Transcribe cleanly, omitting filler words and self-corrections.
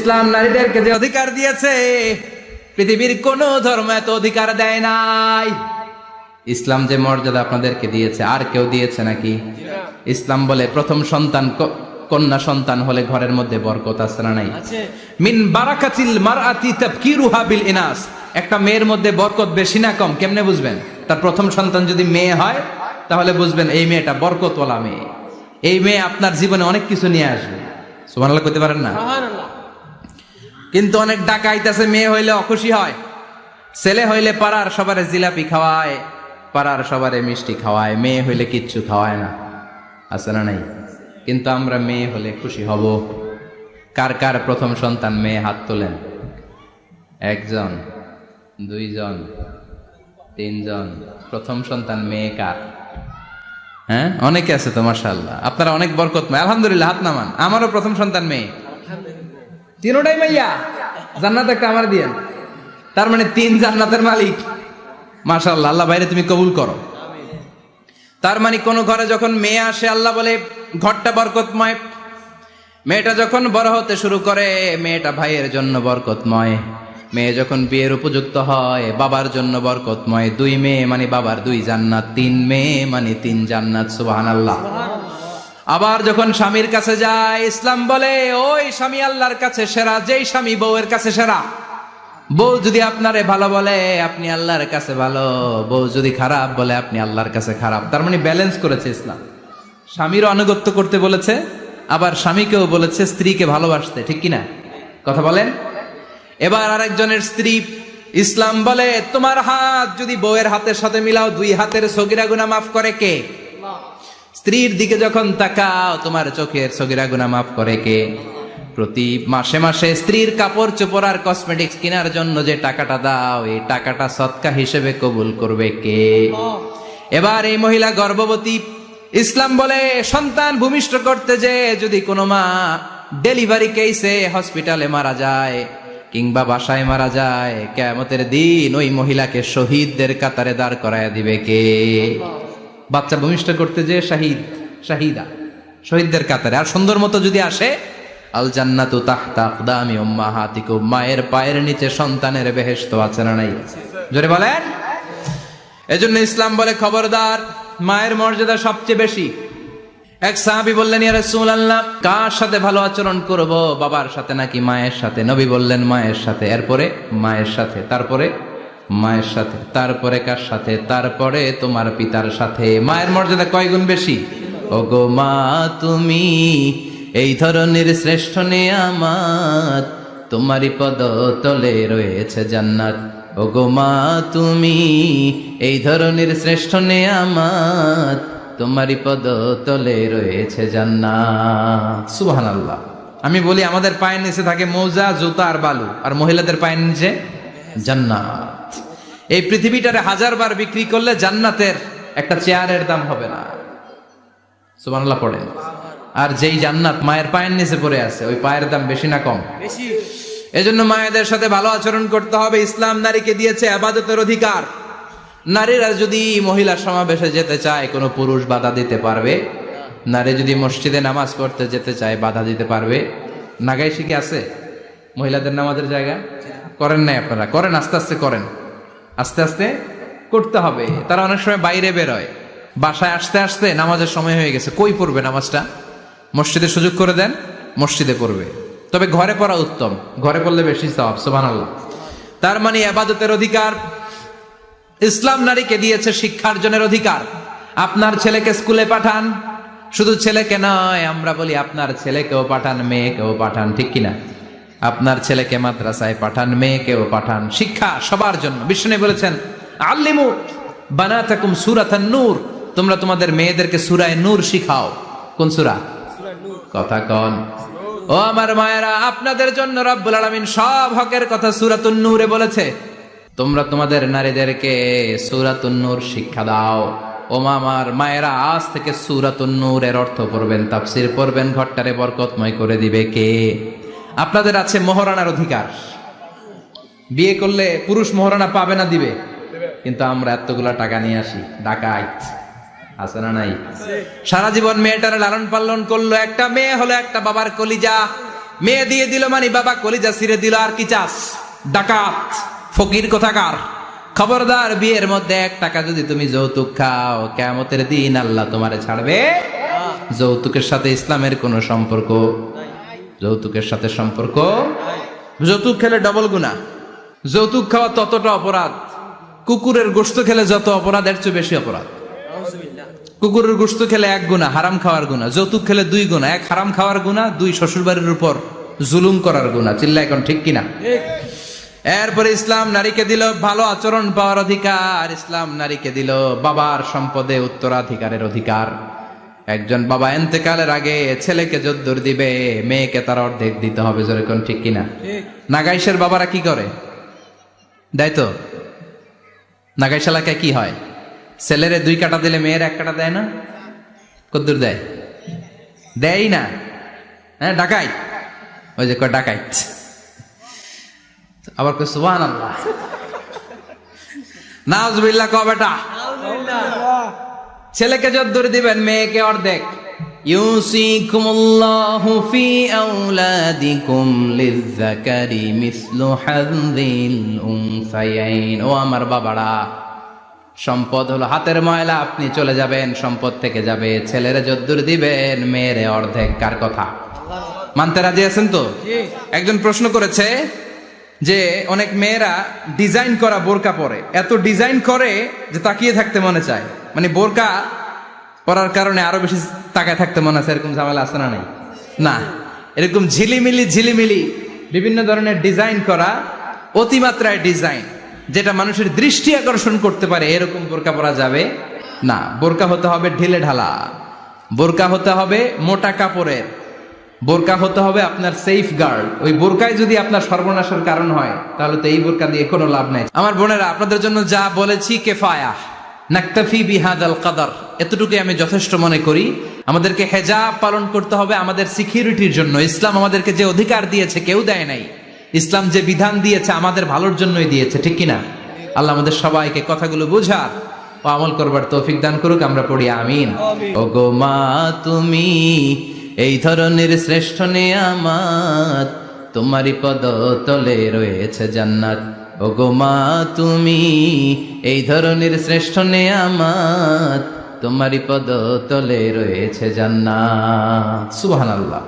ইসলাম নারীদেরকে যে অধিকার দিয়েছে পৃথিবীর কোন ধর্ম এত অধিকার দেয় নাই। ইসলাম যে মর্যাদা আপনাদেরকে দিয়েছে আর কেউ দিয়েছে নাকি? ইসলাম বলে প্রথম সন্তান কন্যা সন্তান হলে ঘরের মধ্যে বরকত আছে না নাই? মিন বারাকাতিল মারআতি তাবকিরুহা বিল ইনাস। একটা মেয়ের মধ্যে বরকত বেশি না কম কেমনে বুঝবেন? তার প্রথম সন্তান যদি মেয়ে হয় তাহলে বুঝবেন এই মেয়েটা বরকতওয়ালা মেয়ে, এই মেয়ে আপনার জীবনে অনেক কিছু নিয়ে আসবে। সুবহানাল্লাহ কইতে পারেন না? কিন্তু অনেক ডাকাইত আছে মেয়ে হইলে অখুশি হয়, ছেলে হইলে পাড়ার সবারে জিলাপি খাওয়ায়, পাড়ার সবারে মিষ্টি খাওয়ায়, মেয়ে হইলে কিচ্ছু খাওয়ায় না, আছে না নাই? কিন্তু আমরা মেয়ে হলে খুশি হব। কার কার প্রথম সন্তান মেয়ে হাত তোলেন? একজন, দুইজন, তিনজন। প্রথম সন্তান মেয়ে কার? হ্যাঁ, অনেকে আছে তো মাশাআল্লাহ, আপনারা অনেক বরকতময়। আলহামদুলিল্লাহ, হাত নামান। আমারও প্রথম সন্তান মেয়ে, তিনটাই মাইয়া। জান্নাত একটা আমার দিয়েন, তার মানে 3 জান্নাতের মালিক। মাশাআল্লাহ, আল্লাহ বাইরে তুমি কবুল করো। তার মানে কোন ঘরে যখন মেয়ে আসে আল্লাহ বলে ঘরটা বরকতময়। মেয়েটা যখন বড় হতে শুরু করে মেয়েটা ভাইয়ের জন্য বরকতময়। মেয়ে যখন বিয়ের উপযুক্ত হয় বাবার জন্য বরকতময়। 2 মেয়ে মানে বাবার 2 জান্নাত, 3 মেয়ে মানে 3 জান্নাত। সুবহানাল্লাহ। আবার যখন স্বামীর কাছে যায় ইসলাম বলে ওই স্বামী আল্লাহর কাছে সেরা, যেই স্বামী বউয়ের কাছে সেরা। বউ যদি আপনারে ভালো বলে আপনি আল্লাহর কাছে ভালো, বউ যদি খারাপ বলে আপনি আল্লাহর কাছে খারাপ। তার মানে ব্যালেন্স করেছে ইসলাম। স্বামীরও আনুগত্য করতে বলেছে, আবার স্বামীকেও বলেছে স্ত্রীকে ভালোবাসতে, ঠিক কিনা? কথা বলেন। এবার আরেকজনের স্ত্রী, ইসলাম বলে তোমার হাত যদি বউয়ের হাতের সাথে মিলাও 2 হাতের সগীরা গুনাহ মাফ করে কে? স্ত্রীর দিকে যখন তাকাও তোমার চোখের সগীরা গুনাহ মাফ করে কে? প্রতি মাসে মাসে স্ত্রীর কাপড় চোপড় আর কসমেটিক্স কেনার জন্য যে টাকাটা দাও এই টাকাটা সদকা হিসেবে কবুল করবে কে? এবার এই মহিলা গর্ভবতী, ইসলাম বলে সন্তান ভূমিষ্ঠ করতে যে যদি কোনো মা ডেলিভারি কেসে হসপিটালে মারা যায় কিংবা বাসায় মারা যায়, কিয়ামতের দিন ওই মহিলাকে শহীদদের কাতারে দাঁড় করায় দিবে কে? বাচ্চা ভূমিষ্ঠ করতে যে শাহিদা, শহীদদের কাতারে। আর সুন্দর মতো যদি আসে, আল জান্নাতু তাহতা আকদামি উম্মাহাতিকুম, মায়ের পায়ের নিচে সন্তানের বেহেশত আছে না নাই? জোরে বলেন। এজন্য ইসলাম বলে খবরদার, মায়ের মর্যাদা সবচেয়ে বেশি। এক সাহাবী বললেন ইয়া রাসূলুল্লাহ, কার সাথে ভালো আচরণ করব, বাবার সাথে নাকি মায়ের সাথে? নবী বললেন মায়ের সাথে, এরপরে মায়ের সাথে, তারপরে মায়ের সাথে, তারপরে কার সাথে? তারপরে তোমার পিতার সাথে। মায়ের মর্যাদা কয় গুণ বেশি? ওগো মা তুমি এই ধরনের শ্রেষ্ঠ নেয়ামত, তোমারই পদ তলে রয়েছে জান্নাত। ওগো মা তুমি এই ধরনের শ্রেষ্ঠ নেয়ামত, তোমারই পদ তলে রয়েছে জান্নাত। সুবহানাল্লাহ। আমি বলি আমাদের পায়ের নিচে থাকে মৌজা, জুতা আর বালু, আর মহিলাদের পায়ের নিচে জান্নাত। এই পৃথিবীটারে 1000 বার বিক্রি করলে জান্নাতের একটা চেয়ারের দাম হবে না। সুবহানাল্লাহ পড়েন। আর যেই জান্নাত মায়ের পায়ের নিচে পড়ে আছে ওই পায়ের দাম বেশি না কম? বেশি। এজন্য মায়েদের সাথে ভালো আচরণ করতে হবে। ইসলাম নারীকে দিয়েছে ইবাদতের অধিকার। নারীরা যদি মহিলা সমাবেশে যেতে চায় কোনো পুরুষ বাধা দিতে পারবে? নারী যদি মসজিদে নামাজ পড়তে যেতে চায় বাধা দিতে পারবে? নাগাই শিখে আছে মহিলাদের নামাজের জায়গা? করেন নাই আপনারা? করেন, আস্তে আস্তে করেন, আস্তে আস্তে করতে হবে। তারা অনেক সময় বাইরে বেরোয়, বাসায় আসতে আসতে নামাজের সময় হয়ে গেছে, কই পড়বে নামাজটা? মসজিদে সুযোগ করে দেন, মসজিদে পড়বে। তবে ঘরে পড়া উত্তম, ঘরে পড়লে বেশি সওয়াব। সুবহানাল্লাহ। তার মানে ইবাদতের অধিকার ইসলাম নারীকে দিয়েছে, শিক্ষার্জনের অধিকার। আপনার ছেলেকে স্কুলে পাঠান, শুধু ছেলেকে নয়, আমরা বলি আপনার ছেলেকেও পাঠান, মেয়েকেও পাঠান, ঠিক কিনা? আপনার ছেলেকে মাদ্রাসায় পাঠান, মেয়েকেও পাঠান। শিক্ষা সবার জন্য। বিষ্ণু বলেছেন আল্লিমু বানাতাকুম সূরাতান নূর, তোমরা তোমাদের মেয়েদেরকে সূরা নূর শিখাও। কোন সূরা? কথা কন। ও আমার মায়েরা, আপনাদের জন্য রব্বুল আলামিন সব হকের কথা সূরাতুন নূরে বলেছে। তোমরা তোমাদের নারীদেরকে সূরাতুন নূর শিক্ষা দাও। ও আমার মায়েরা, আজ থেকে সূরাতুন নূরের অর্থ পড়বেন, তাফসীর পড়বেন, ঘরটারে বরকতময় করে দিবে কে? আপনাদের আছে মোহরানার অধিকার। বিয়ে করলে পুরুষ মোহরানা পাবে না, দিবে। কিন্তু আমরা এতগুলা টাকা নিয়ে আসি, ডাকাইত আছে না নাই? সারা জীবন মেয়েটারে লালন পালন করলো, একটা মেয়ে হলো একটা বাবার কলিজা। মেয়ে দিয়ে দিল মানে বাবা কলিজা ছিঁড়ে দিল, আর কি চাস? ডাকাত ফকির কোথাকার। খবরদার, বিয়ের মধ্যে 1 টাকা যদি তুমি যৌতুক খাও, কিয়ামতের দিন আল্লাহ তোমারে ছাড়বে। যৌতুকের সাথে ইসলামের কোনো সম্পর্ক, যৌতুকের সাথে সম্পর্ক। যৌতুক খেলে ডবল গুনাহ। যৌতুক খাওয়া ততটা অপরাধ, কুকুরের গোশত খেলে যত অপরাধ এর চেয়ে বেশি অপরাধ। কুকুরের গোশত খেলে 1 গুনাহ, হারাম খাওয়ার গুনাহ। যৌতুক খেলে 2 গুনাহ, 1 হারাম খাওয়ার গুনাহ, 2 শ্বশুর বাড়ির উপর জুলুম করার গুনাহ। চিল্লা এখন ঠিক কিনা? এরপরে ইসলাম নারীকে দিল ভালো আচরণ পাওয়ার অধিকার। ইসলাম নারীকে দিল বাবার সম্পদে উত্তরাধিকারের অধিকার। একজন বাবা ইন্তেকালের আগে ছেলেকে যদ্দুর দিবে, মেয়েকে তার অর্ধেক দিতে হবে। যেরকম ঠিক কিনা? নাগাইশের বাবারা কি করে? দেয় তো? নাগাইশ এলাকায় কি হয়? ছেলেরে 2 কাটা দিলে মেয়ের 1 কাটা দেয় না? কদ্দুর দেয়? দেয় না। হ্যাঁ, ডাকাই। ওই যে কয় ডাকাইত। আবার কই সুবহানাল্লাহ, নাউজুবিল্লাহ। কও বেটা, ছেলেকে যদ্দুর দিবেন, মেয়েকে অর্ধেক। ইউসিকুমুল্লাহু ফি আওলাদিকুম লিযযাকারি মিসলু হাযযিল উনসায়াইন। ও আমার বাবারা, সম্পদ হলো হাতের ময়লা, আপনি চলে যাবেন, সম্পদ থেকে যাবে। ছেলেরে যদ্দুর দিবেন, মেয়েরে অর্ধেক। কার কথা? মানতে রাজি আছেন তো? একজন প্রশ্ন করেছে যে অনেক মেয়েরা ডিজাইন করা বোরকা পরে, এত ডিজাইন করে যে তাকিয়ে থাকতে মনে চায়। মানে বোরকা পরার কারণে আরো বেশি তাকায় থাকতে মনে আছে, এরকম ঝামেলা আছে না? নাই না, এরকম ঝিলিমিলি ঝিলিমিলি বিভিন্ন ধরনের ডিজাইন করা, অতিমাত্রায় ডিজাইন, যেটা মানুষের দৃষ্টি আকর্ষণ করতে পারে, এরকম বোরকা পরা যাবে না। বোরকা হতে হবে ঢিলে ঢালা, বোরকা হতে হবে মোটা কাপড়ের, বোরকা হতে হবে আপনার সেফ গার্ড। ওই বোরকায় যদি আপনার সর্বনাশের কারণ হয়, তাহলে তো এই বোরকা দিয়ে কোনো লাভ নাই। আমার বোনেরা, আপনাদের জন্য যা বলেছি কেফায়া, নাকতাফি বিহাদাল কাদার, এতটুকুই আমি যথেষ্ট মনে করি। আমাদেরকে হেজাব পালন করতে হবে আমাদের সিকিউরিটির জন্য। ইসলাম আমাদেরকে যে অধিকার দিয়েছে কেউ দেয় নাই। ইসলাম যে বিধান দিয়েছে আমাদের ভালোর জন্যই দিয়েছে, ঠিক কিনা? আল্লাহ আমাদের সবাইকে কথাগুলো বোঝার ও আমল করবার তৌফিক দান করুক। আমরা পড়ি আমিন। ওগো মা, তুমি এই ধরনের শ্রেষ্ঠ নেয়ামত, তোমারই পদ তলে রয়েছে জান্নাত। ওগো মা, তুমি এই ধরনের শ্রেষ্ঠ নেয়ামত, তোমারই পদ তলে রয়েছে জান্নাত। সুবহানাল্লাহ।